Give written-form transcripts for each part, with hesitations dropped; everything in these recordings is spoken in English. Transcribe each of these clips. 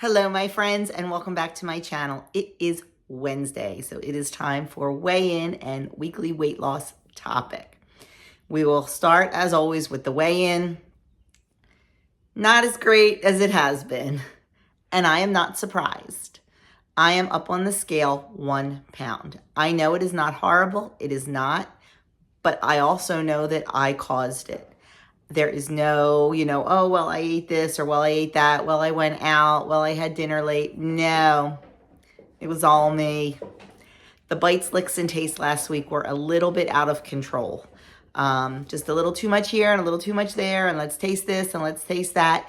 Hello, my friends, and welcome back to my channel. It is Wednesday, so it is time for weigh-in and weekly weight loss topic. We will start, as always, with the weigh-in. Not as great as it has been, and I am not surprised. I am up on the scale 1 pound. I know it is not horrible. It is not, but I also know that I caused it. There is no, oh, well, I ate this, or well, I ate that, well, I went out, well, I had dinner late. No, it was all me. The bites, licks, and tastes last week were a little bit out of control. Just a little too much here and a little too much there, and let's taste this and let's taste that.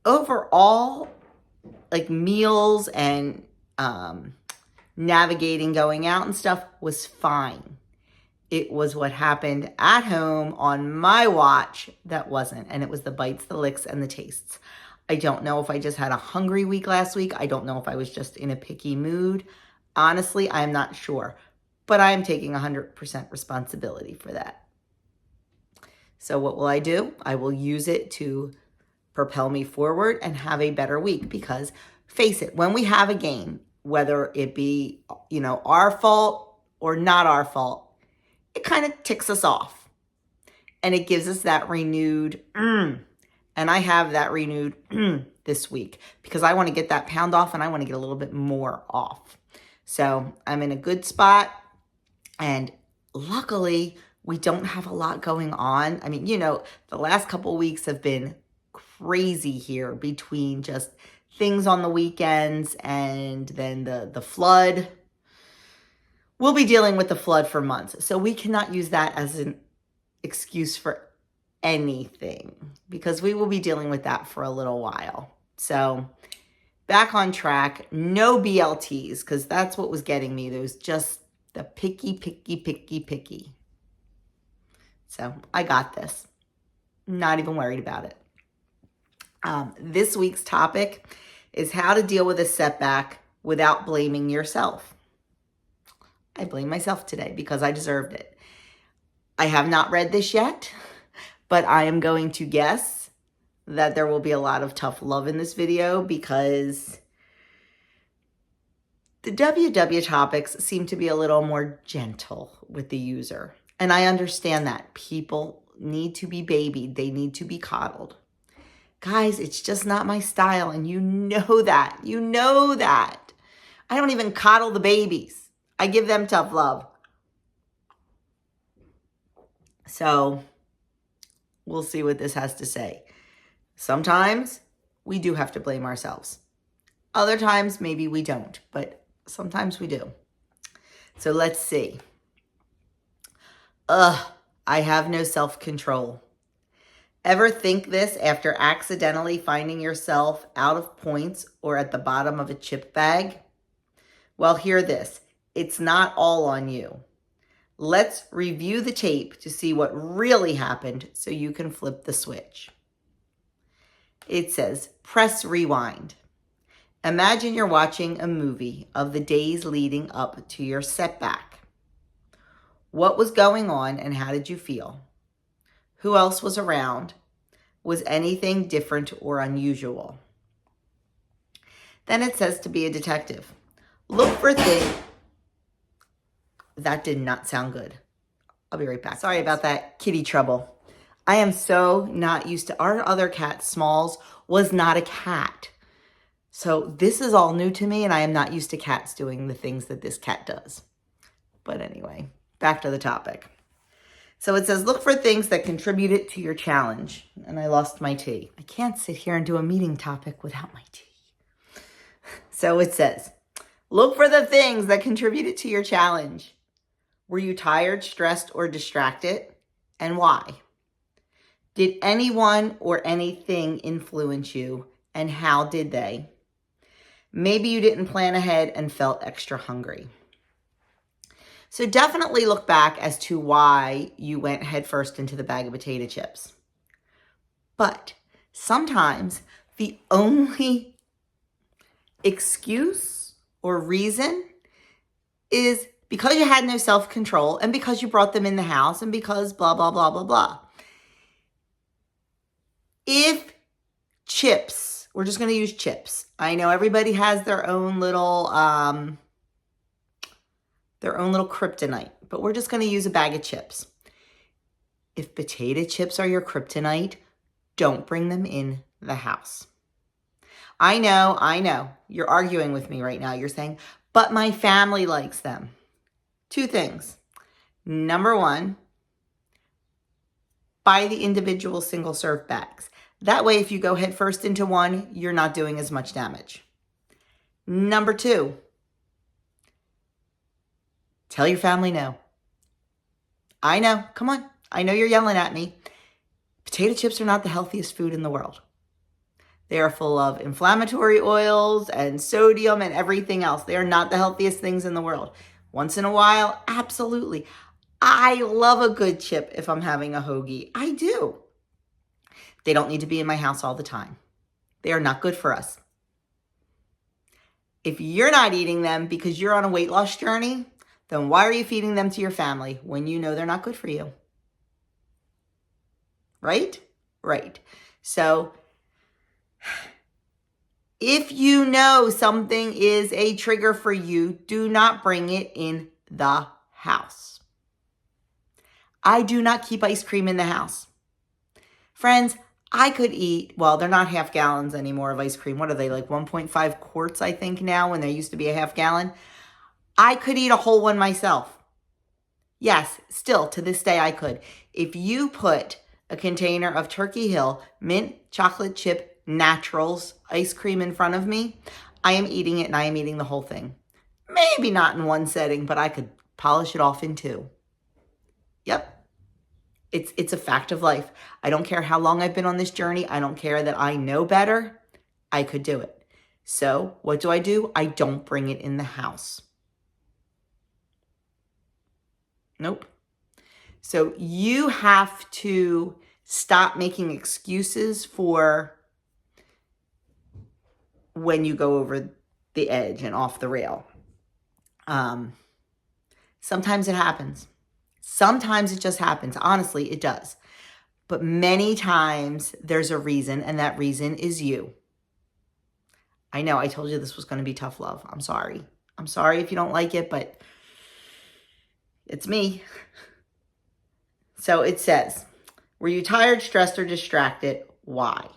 Overall, like meals and navigating, going out and stuff was fine. It was what happened at home on my watch that wasn't. And it was the bites, the licks, and the tastes. I don't know if I just had a hungry week last week. I don't know if I was just in a picky mood. Honestly, I'm not sure. But I'm taking 100% responsibility for that. So what will I do? I will use it to propel me forward and have a better week. Because face it, when we have a game, whether it be, our fault or not our fault, it kind of ticks us off and it gives us that renewed and I have that renewed this week because I want to get that pound off and I want to get a little bit more off. So I'm in a good spot, and luckily we don't have a lot going on. I mean, the last couple of weeks have been crazy here between just things on the weekends and then the flood. We'll be dealing with the flood for months, so we cannot use that as an excuse for anything because we will be dealing with that for a little while. So back on track, no BLTs because that's what was getting me. There was just the picky. So I got this. Not even worried about it. This week's topic is how to deal with a setback without blaming yourself. I blame myself today because I deserved it. I have not read this yet, but I am going to guess that there will be a lot of tough love in this video because the WW topics seem to be a little more gentle with the user. And I understand that. People need to be babied. They need to be coddled. Guys, it's just not my style, and you know that. You know that. I don't even coddle the babies. I give them tough love. So we'll see what this has to say. Sometimes we do have to blame ourselves. Other times maybe we don't, but sometimes we do. So let's see. I have no self-control. Ever think this after accidentally finding yourself out of points or at the bottom of a chip bag? Well, hear this. It's not all on you. Let's review the tape to see what really happened so you can flip the switch. It says, press rewind. Imagine you're watching a movie of the days leading up to your setback. What was going on and how did you feel? Who else was around? Was anything different or unusual? Then it says to be a detective. Look for things. That did not sound good. I'll be right back. Sorry about that, kitty trouble. I am so not used to, our other cat, Smalls, was not a cat. So this is all new to me, and I am not used to cats doing the things that this cat does. But anyway, back to the topic. So it says, look for things that contributed to your challenge. And I lost my tea. I can't sit here and do a meeting topic without my tea. So it says, look for the things that contributed to your challenge. Were you tired, stressed, or distracted? And why? Did anyone or anything influence you? And how did they? Maybe you didn't plan ahead and felt extra hungry. So definitely look back as to why you went headfirst into the bag of potato chips. But sometimes the only excuse or reason is because you had no self-control and because you brought them in the house and because blah, blah, blah, blah, blah. If chips We're just going to use chips. I know everybody has their own little kryptonite, but we're just going to use a bag of chips. If potato chips are your kryptonite, don't bring them in the house. I know. You're arguing with me right now. You're saying, but my family likes them. Two things. Number one, buy the individual single serve bags. That way, if you go head first into one, you're not doing as much damage. Number two, tell your family no. I know, come on. I know you're yelling at me. Potato chips are not the healthiest food in the world. They are full of inflammatory oils and sodium and everything else. They are not the healthiest things in the world. Once in a while, absolutely. I love a good chip if I'm having a hoagie. I do. They don't need to be in my house all the time. They are not good for us. If you're not eating them because you're on a weight loss journey, then why are you feeding them to your family when you know they're not good for you? Right? Right. So if you know something is a trigger for you, do not bring it in the house. I do not keep ice cream in the house. Friends, I could eat, well, they're not half gallons anymore of ice cream. What are they, like 1.5 quarts, I think, now, when there used to be a half gallon? I could eat a whole one myself. Yes, still, to this day, I could. If you put a container of Turkey Hill mint chocolate chip naturals ice cream in front of me, I am eating it, and I am eating the whole thing. Maybe not in one setting, but I could polish it off in two. Yep. It's a fact of life. I don't care how long I've been on this journey. I don't care that I know better. I could do it. So what do? I don't bring it in the house. Nope. So you have to stop making excuses for when you go over the edge and off the rail. Sometimes it happens. Sometimes it just happens. Honestly, it does. But many times there's a reason, and that reason is you. I know I told you this was going to be tough love. I'm sorry. I'm sorry if you don't like it, but it's me. So it says, were you tired, stressed, or distracted? Why?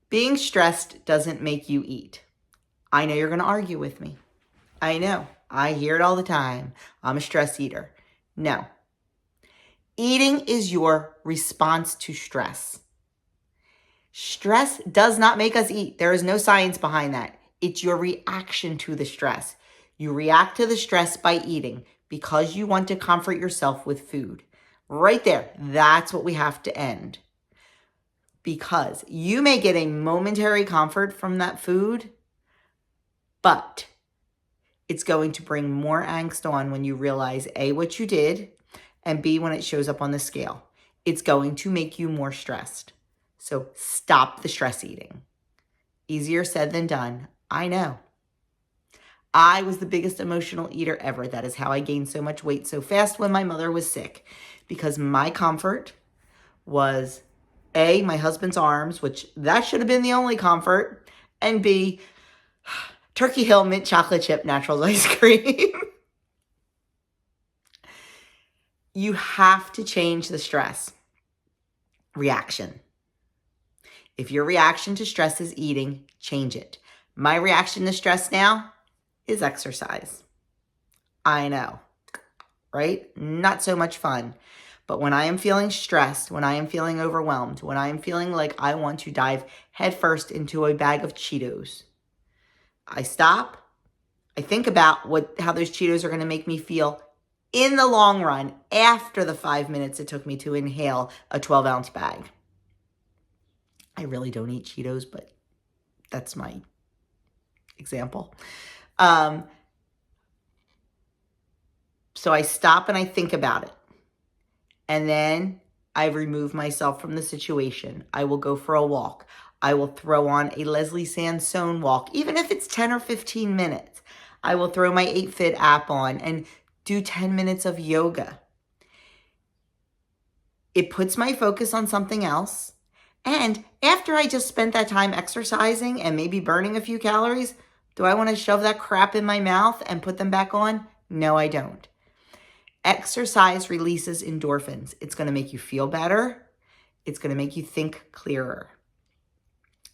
Being stressed doesn't make you eat. I know you're going to argue with me. I know. I hear it all the time. I'm a stress eater. No. Eating is your response to stress. Stress does not make us eat. There is no science behind that. It's your reaction to the stress. You react to the stress by eating because you want to comfort yourself with food. Right there. That's what we have to end. Because you may get a momentary comfort from that food, but it's going to bring more angst on when you realize A, what you did, and B, when it shows up on the scale. It's going to make you more stressed. So stop the stress eating. Easier said than done. I know. I was the biggest emotional eater ever. That is how I gained so much weight so fast when my mother was sick. Because my comfort was A, my husband's arms, which that should have been the only comfort, and B, Turkey Hill mint chocolate chip naturals ice cream. You have to change the stress reaction. If your reaction to stress is eating, change it. My reaction to stress now is exercise. I know, right? Not so much fun. But when I am feeling stressed, when I am feeling overwhelmed, when I am feeling like I want to dive headfirst into a bag of Cheetos, I stop. I think about how those Cheetos are going to make me feel in the long run after the 5 minutes it took me to inhale a 12-ounce bag. I really don't eat Cheetos, but that's my example. So I stop and I think about it. And then I remove myself from the situation. I will go for a walk. I will throw on a Leslie Sansone walk, even if it's 10 or 15 minutes. I will throw my 8Fit app on and do 10 minutes of yoga. It puts my focus on something else. And after I just spent that time exercising and maybe burning a few calories, do I want to shove that crap in my mouth and put them back on? No, I don't. Exercise releases endorphins. It's going to make you feel better. It's going to make you think clearer.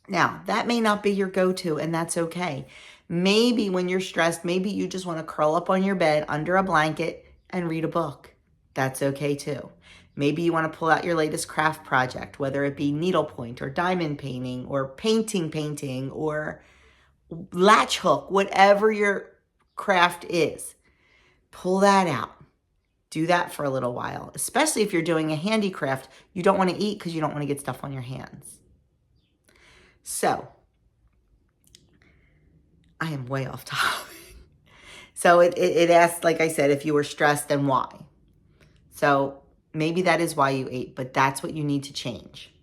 Now, that may not be your go-to, and that's okay. Maybe when you're stressed, maybe you just want to curl up on your bed under a blanket and read a book. That's okay too. Maybe you want to pull out your latest craft project, whether it be needlepoint or diamond painting or painting or latch hook, whatever your craft is. Pull that out. Do that for a little while, especially if you're doing a handicraft. You don't want to eat because you don't want to get stuff on your hands. So, I am way off topic. So it asked, like I said, if you were stressed and why. So maybe that is why you ate, but that's what you need to change.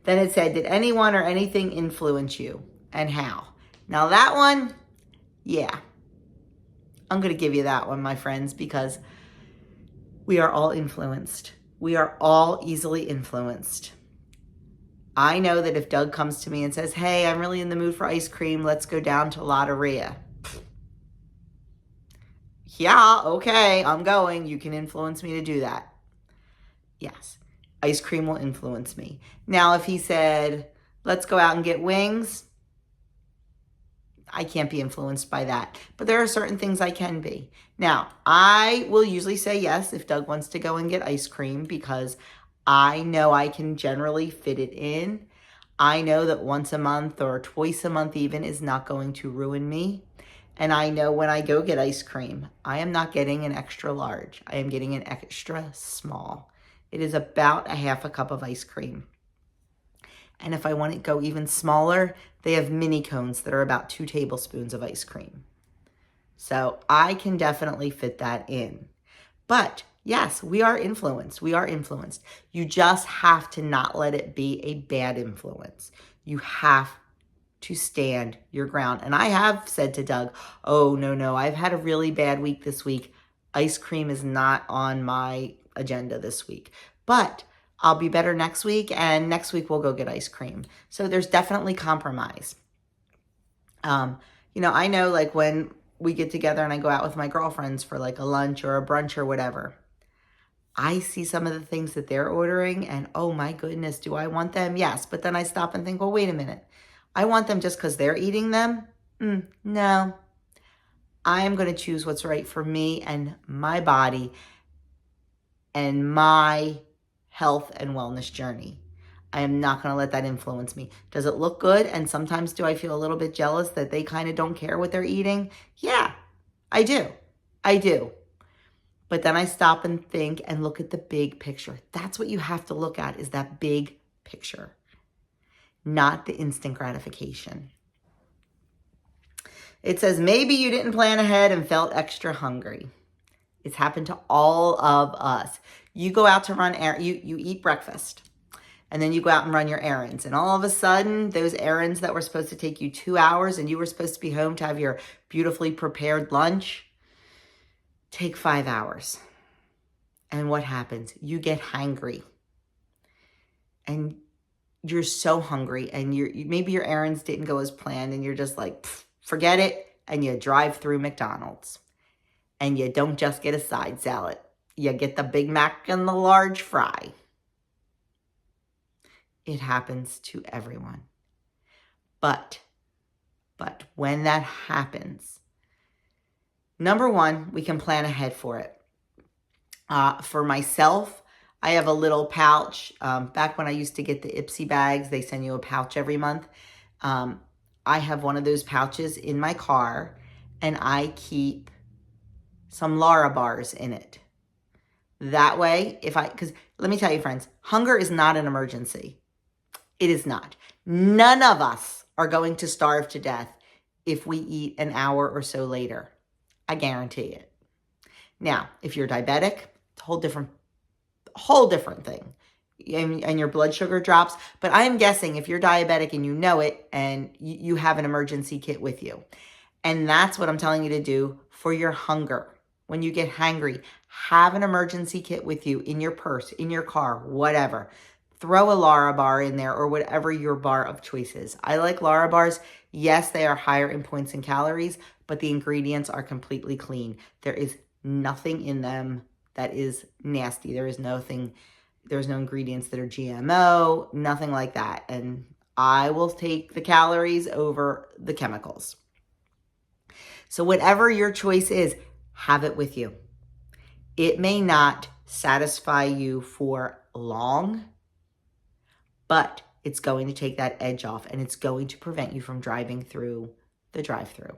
Then it said, did anyone or anything influence you and how? Now that one, yeah. I'm going to give you that one, my friends, because we are all influenced. We are all easily influenced. I know that if Doug comes to me and says, hey, I'm really in the mood for ice cream, let's go down to Lotteria. Yeah, okay, I'm going. You can influence me to do that. Yes, ice cream will influence me. Now, if he said, let's go out and get wings, I can't be influenced by that. But there are certain things I can be. Now, I will usually say yes if Doug wants to go and get ice cream because I know I can generally fit it in. I know that once a month or twice a month even is not going to ruin me. And I know when I go get ice cream, I am not getting an extra large. I am getting an extra small. It is about a half a cup of ice cream. And if I want it to go even smaller, they have mini cones that are about 2 tablespoons of ice cream. So I can definitely fit that in. But yes, we are influenced. We are influenced. You just have to not let it be a bad influence. You have to stand your ground. And I have said to Doug, oh, no, I've had a really bad week this week. Ice cream is not on my agenda this week. But I'll be better next week, and next week we'll go get ice cream. So there's definitely compromise. I know like when we get together and I go out with my girlfriends for like a lunch or a brunch or whatever, I see some of the things that they're ordering and oh my goodness, do I want them? Yes. But then I stop and think, well, wait a minute. I want them just because they're eating them? No. I am going to choose what's right for me and my body and my health and wellness journey. I am not going to let that influence me. Does it look good? And sometimes do I feel a little bit jealous that they kind of don't care what they're eating? Yeah, I do. But then I stop and think and look at the big picture. That's what you have to look at, is that big picture, not the instant gratification. It says, maybe you didn't plan ahead and felt extra hungry. It's happened to all of us. You go out to run, you eat breakfast, and then you go out and run your errands. And all of a sudden, those errands that were supposed to take you 2 hours and you were supposed to be home to have your beautifully prepared lunch, take 5 hours. And what happens? You get hangry. And you're so hungry, and maybe your errands didn't go as planned, and you're just like, forget it, and you drive through McDonald's. And you don't just get a side salad. You get the Big Mac and the large fry. It happens to everyone. But when that happens, number one, we can plan ahead for it. For myself, I have a little pouch. Back when I used to get the Ipsy bags, they send you a pouch every month. I have one of those pouches in my car, and I keep some Lara bars in it. That way, because let me tell you, friends, hunger is not an emergency. It is not. None of us are going to starve to death if we eat an hour or so later. I guarantee it. Now, if you're diabetic, it's a whole different thing. And your blood sugar drops. But I am guessing if you're diabetic and you know it, and you have an emergency kit with you. And that's what I'm telling you to do for your hunger. when you get hangry, have an emergency kit with you in your purse, in your car, whatever. Throw a Lara bar in there or whatever your bar of choice is. I like Lara bars. Yes, they are higher in points and calories, but the ingredients are completely clean. There is nothing in them that is nasty. There's no ingredients that are GMO, nothing like that. And I will take the calories over the chemicals. So whatever your choice is, have it with you. It may not satisfy you for long, but it's going to take that edge off and it's going to prevent you from driving through the drive-thru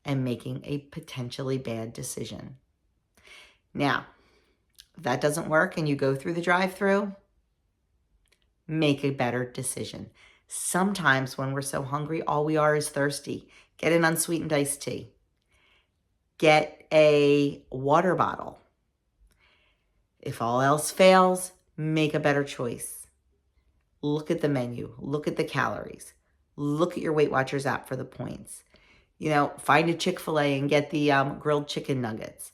and making a potentially bad decision. Now, if that doesn't work and you go through the drive-thru, make a better decision. Sometimes when we're so hungry, all we are is thirsty. Get an unsweetened iced tea. Get a water bottle. If all else fails, make a better choice. Look at the menu. Look at the calories. Look at your Weight Watchers app for the points. Find a ChickfilA and get the grilled chicken nuggets.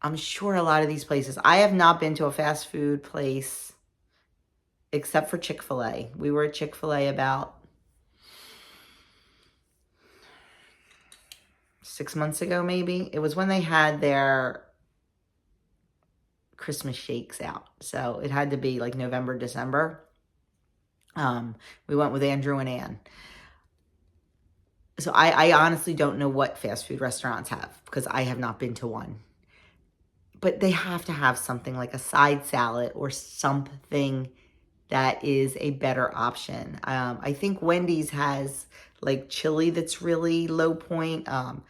I'm sure a lot of these places, I have not been to a fast food place except for Chick-fil-A. We were at Chick-fil-A about 6 months ago, maybe. It was when they had their Christmas shakes out. So it had to be like November, December. We went with Andrew and Ann. So I honestly don't know what fast food restaurants have because I have not been to one. But they have to have something like a side salad or something that is a better option. I think Wendy's has like chili that's really low point. And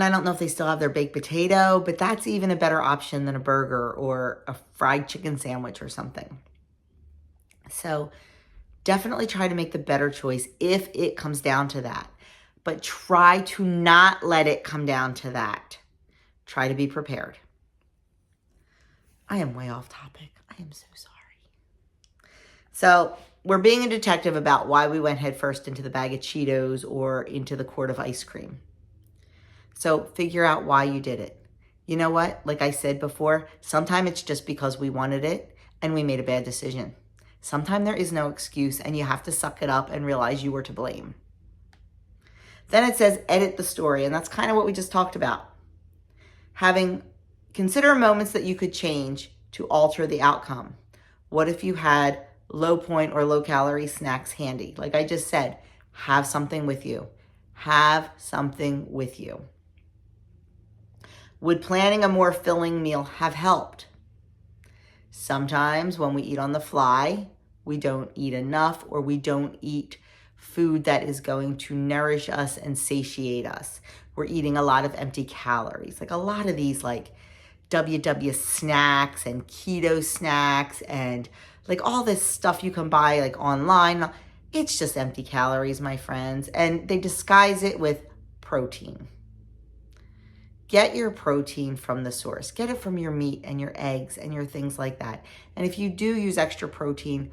I don't know if they still have their baked potato, but that's even a better option than a burger or a fried chicken sandwich or something. So definitely try to make the better choice if it comes down to that. But try to not let it come down to that. Try to be prepared. I am way off topic. I am so sorry. So we're being a detective about why we went headfirst into the bag of Cheetos or into the quart of ice cream. So figure out why you did it. You know what? Like I said before, sometimes it's just because we wanted it and we made a bad decision. Sometimes there is no excuse and you have to suck it up and realize you were to blame. Then it says edit the story, and that's kind of what we just talked about. Consider moments that you could change to alter the outcome. What if you had low point or low calorie snacks handy? Like I just said, have something with you. Have something with you. Would planning a more filling meal have helped? Sometimes when we eat on the fly, we don't eat enough or we don't eat food that is going to nourish us and satiate us. We're eating a lot of empty calories. Like a lot of these like WW snacks and keto snacks and like all this stuff you can buy like online. It's just empty calories, my friends. And they disguise it with protein. Get your protein from the source. Get it from your meat and your eggs and your things like that. And if you do use extra protein,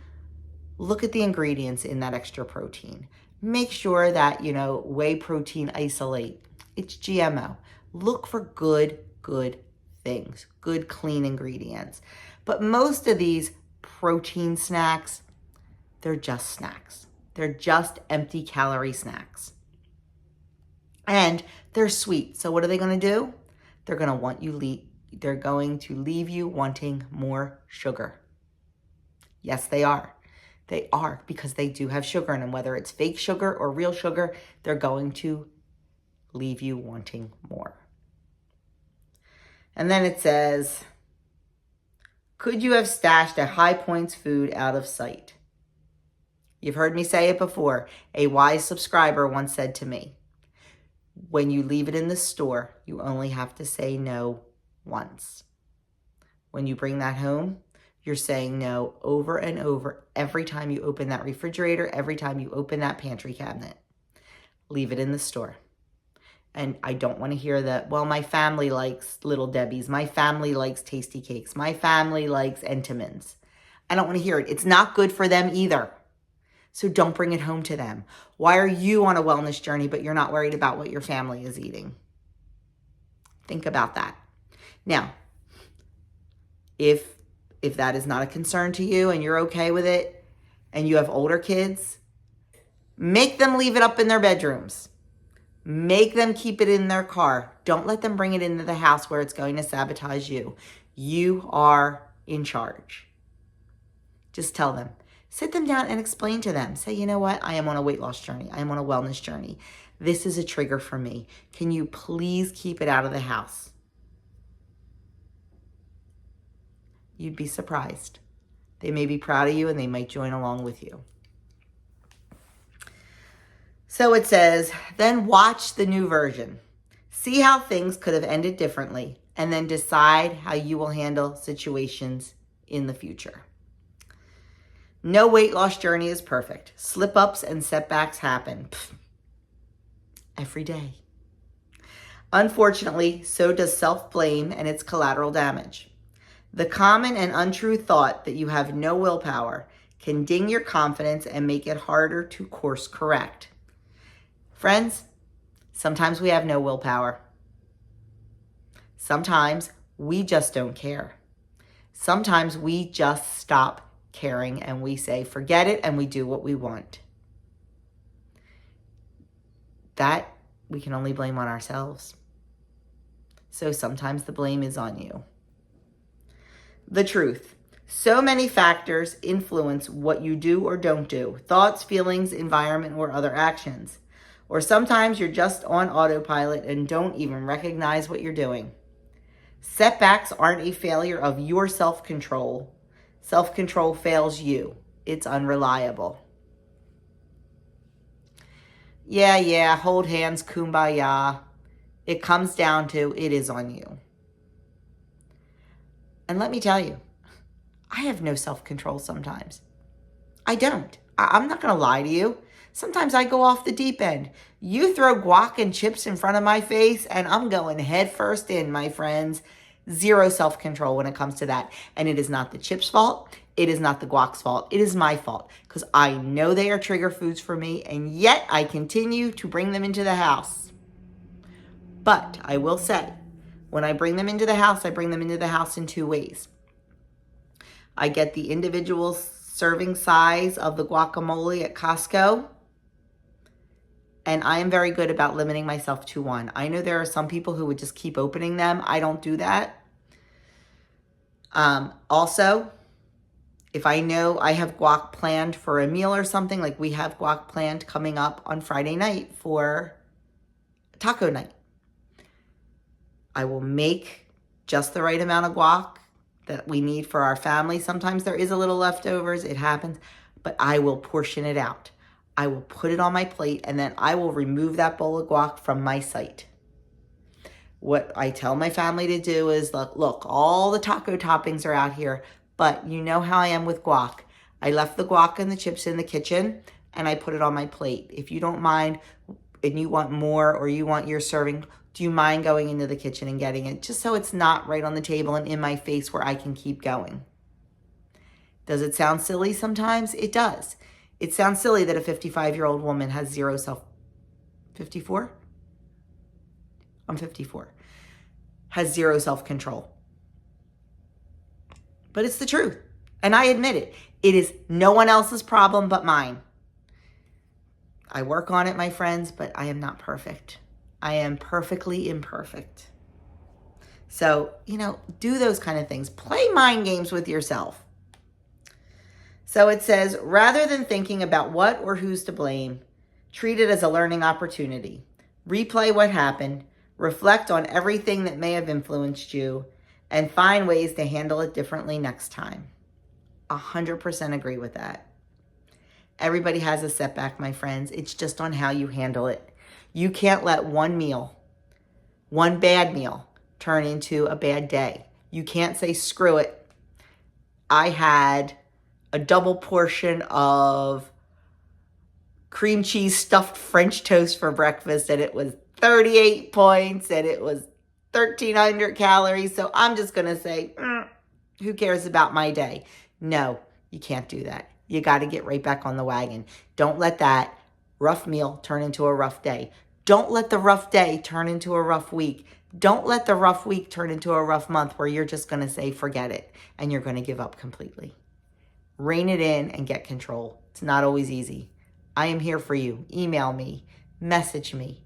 look at the ingredients in that extra protein. Make sure that, whey protein isolate. It's GMO. Look for good things, good, clean ingredients. But most of these protein snacks, they're just snacks. They're just empty calorie snacks. And they're sweet. So what are they going to do? They're going to leave you wanting more sugar. Yes, they are. They are, because they do have sugar in them. Whether it's fake sugar or real sugar, they're going to leave you wanting more. And then it says, could you have stashed a high points food out of sight? You've heard me say it before. A wise subscriber once said to me, when you leave it in the store, you only have to say no once. When you bring that home, you're saying no over and over every time you open that refrigerator, every time you open that pantry cabinet. Leave it in the store. And I don't want to hear that, well, my family likes Little Debbie's. My family likes Tasty Cakes. My family likes Entenmann's. I don't want to hear it. It's not good for them either. So don't bring it home to them. Why are you on a wellness journey, but you're not worried about what your family is eating? Think about that. Now, if that is not a concern to you and you're okay with it and you have older kids, make them leave it up in their bedrooms. Make them keep it in their car. Don't let them bring it into the house where it's going to sabotage you. You are in charge. Just tell them. Sit them down and explain to them. Say, you know what? I am on a weight loss journey. I am on a wellness journey. This is a trigger for me. Can you please keep it out of the house? You'd be surprised. They may be proud of you and they might join along with you. So it says, then watch the new version. See how things could have ended differently, and then decide how you will handle situations in the future. No weight loss journey is perfect. Slip-ups and setbacks happen every day. Unfortunately, so does self-blame and its collateral damage. The common and untrue thought that you have no willpower can ding your confidence and make it harder to course correct. Friends, sometimes we have no willpower. Sometimes we just don't care. Sometimes we just stop caring and we say, forget it, and we do what we want. That we can only blame on ourselves. So sometimes the blame is on you. The truth. So many factors influence what you do or don't do. Thoughts, feelings, environment, or other actions. Or sometimes you're just on autopilot and don't even recognize what you're doing. Setbacks aren't a failure of your self-control. Self-control fails you. It's unreliable. Yeah, hold hands, kumbaya. It comes down to it is on you. And let me tell you, I have no self-control sometimes. I don't. I'm not going to lie to you. Sometimes I go off the deep end. You throw guac and chips in front of my face and I'm going head first in, my friends. Zero self-control when it comes to that. And it is not the chips' fault. It is not the guac's fault. It is my fault because I know they are trigger foods for me and yet I continue to bring them into the house. But I will say, when I bring them into the house, I bring them into the house in two ways. I get the individual serving size of the guacamole at Costco. And I am very good about limiting myself to one. I know there are some people who would just keep opening them. I don't do that. Also, if I know I have guac planned for a meal or something, like we have guac planned coming up on Friday night for taco night, I will make just the right amount of guac that we need for our family. Sometimes there is a little leftovers. It happens. But I will portion it out. I will put it on my plate and then I will remove that bowl of guac from my sight. What I tell my family to do is, look, all the taco toppings are out here, but you know how I am with guac. I left the guac and the chips in the kitchen and I put it on my plate. If you don't mind and you want more or you want your serving, do you mind going into the kitchen and getting it? Just so it's not right on the table and in my face where I can keep going. Does it sound silly sometimes? It does. It sounds silly that a 55-year-old woman has zero 54? I'm 54. Has zero self-control. But it's the truth. And I admit it. It is no one else's problem but mine. I work on it, my friends, but I am not perfect. I am perfectly imperfect. So, do those kind of things. Play mind games with yourself. So it says, rather than thinking about what or who's to blame, treat it as a learning opportunity. Replay what happened, reflect on everything that may have influenced you, and find ways to handle it differently next time. 100% agree with that. Everybody has a setback, my friends. It's just on how you handle it. You can't let one meal, one bad meal, turn into a bad day. You can't say, screw it. I had a double portion of cream cheese stuffed French toast for breakfast and it was 38 points and it was 1,300 calories. So I'm just going to say, who cares about my day? No, you can't do that. You got to get right back on the wagon. Don't let that rough meal turn into a rough day. Don't let the rough day turn into a rough week. Don't let the rough week turn into a rough month where you're just going to say, forget it, and you're going to give up completely. Rein it in and get control. It's not always easy. I am here for you. Email me, message me.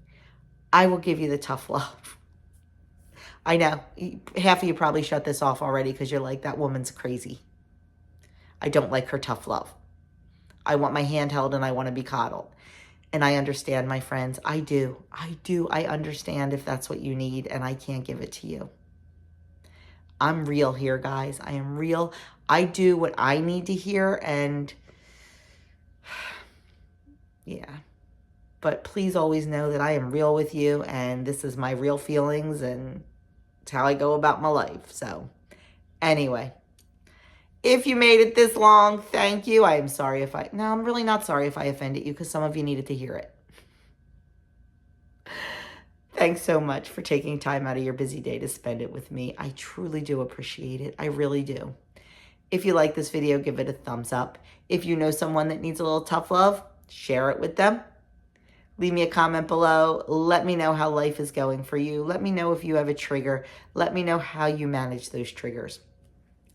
I will give you the tough love. I know, half of you probably shut this off already because you're like, that woman's crazy. I don't like her tough love. I want my hand held and I want to be coddled. And I understand, my friends. I do. I understand if that's what you need, and I can't give it to you. I'm real here, guys. I am real. I do what I need to hear, and yeah. But please always know that I am real with you, and this is my real feelings, and it's how I go about my life. So anyway, if you made it this long, thank you. I am sorry if no, I'm really not sorry if I offended you, because some of you needed to hear it. Thanks so much for taking time out of your busy day to spend it with me. I truly do appreciate it. I really do. If you like this video, give it a thumbs up. If you know someone that needs a little tough love, share it with them. Leave me a comment below. Let me know how life is going for you. Let me know if you have a trigger. Let me know how you manage those triggers.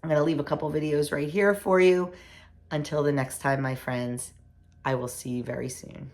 I'm going to leave a couple videos right here for you. Until the next time, my friends, I will see you very soon.